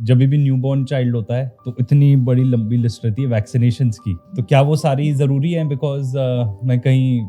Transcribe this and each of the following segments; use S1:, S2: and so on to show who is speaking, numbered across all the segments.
S1: जब भी newborn child होता है तो इतनी बड़ी लंबी लिस्ट रहती है वैक्सीनेशंस की, तो क्या वो सारी ज़रूरी है? बिकॉज मैं कहीं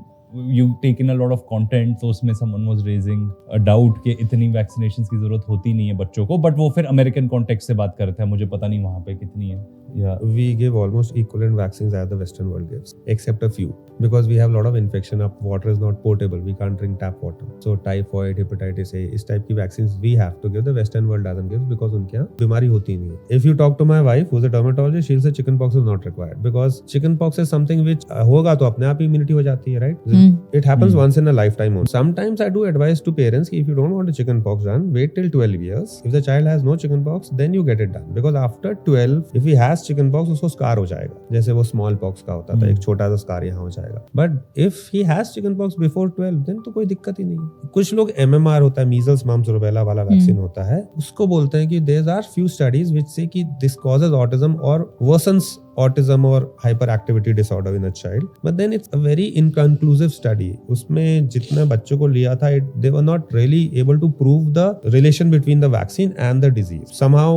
S1: you take in a lot of content, तो उसमें someone was raising a doubt कि इतनी वैक्सीनेशंस की जरूरत होती नहीं है बच्चों को, बट वो फिर अमेरिकन कॉन्टेक्स्ट से बात कर रहे थे, मुझे पता नहीं वहाँ पे कितनी है।
S2: Yeah, we give almost equivalent vaccines as the Western world gives, except a few, because we have a lot of infection. Up water is not potable. We can't drink tap water. So typhoid, hepatitis A, इस type की vaccines we have to give. The Western world doesn't give because उनके यहाँ बीमारी होती नहीं है. If you talk to my wife, who's a dermatologist, she'll say chickenpox is not required because chickenpox is something which होगा तो अपने आप immunity हो जाती है, right? It happens once in a lifetime only. Sometimes I do advise to parents कि if you don't want a chickenpox done, wait till 12 years. If the child has no chickenpox, then you get it done because after 12, if he has chicken pox उसको scar हो जाएगा, जैसे वो small pox का होता था, एक छोटा सा स्कार यहाँ हो जाएगा. But if he has chicken pox before 12 then तो कोई दिक्कत ही नहीं है. कुछ लोग MMR होता है, मीजल्स मम्स रूबेला वाला वैक्सीन होता है, उसको बोलते हैं कि there are few studies which से कि दिस कॉजेस ऑटिज्म और worsens autism or hyperactivity disorder in a child, but then it's a very inconclusive study. उसमें जितने बच्चों को लिया था, they were not really able to prove the relation between the vaccine and the disease. Somehow,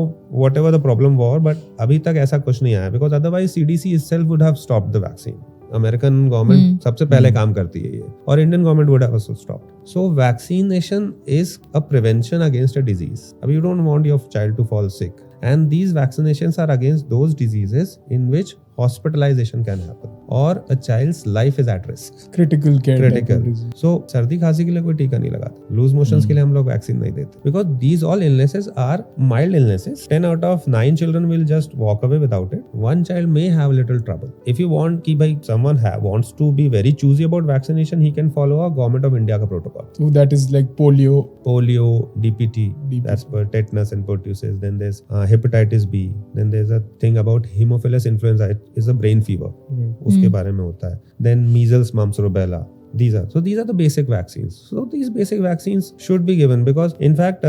S2: whatever the problem was, but अभी तक ऐसा कुछ नहीं आया because otherwise CDC itself would have stopped the vaccine. American government सबसे पहले काम करती है ये, और Indian government would have also stopped. So vaccination is a prevention against a disease. अब you don't want your child to fall sick, and these vaccinations are against those diseases in which hospitalization can happen or a child's life is at risk.
S3: Critical care.
S2: So सर्दी खांसी के लिए कोई टीका नहीं लगाता, loose motions के लिए हम लोग वैक्सीन नहीं देते because these all illnesses are mild illnesses. 10 out of 9 children will just walk away without it. One child may have little trouble. If you want कि भाई someone wants to be very choosy about vaccination, he can follow a government of India का protocol.
S3: So that is like polio,
S2: DPT, that's for tetanus and pertussis. Then there's hepatitis B. Then there's a thing about Haemophilus influenza. It is a brain fever. उसके बारे में होता है. Then measles, mumps, rubella. These are the basic vaccines. So these basic vaccines should be given because in fact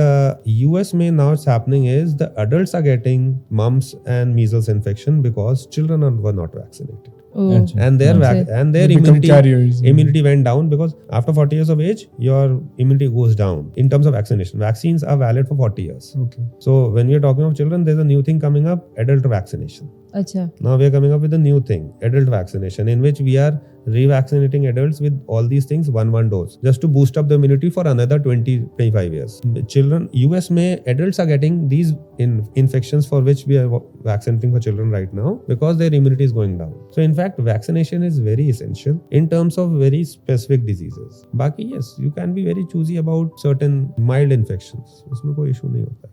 S2: US में now what's happening is the adults are getting mumps and measles infection because children were not vaccinated.
S4: Oh.
S2: And their immunity went down because after 40 years of age your immunity goes down in terms of vaccination. Vaccines are valid for 40 years.
S3: Okay.
S2: So when we are talking of children, there's a new thing coming up, adult vaccination.
S4: Achha.
S2: Now we are coming up with a new thing, adult vaccination, in which we are revaccinating adults with all these things one dose just to boost up the immunity for another 20-25 years. Children, US में adults are getting these infections for which we are vaccinating for children right now because their immunity is going down. So in fact, vaccination is very essential in terms of very specific diseases. बाकी yes, you can be very choosy about certain mild infections. उसमें कोई issue नहीं होता है.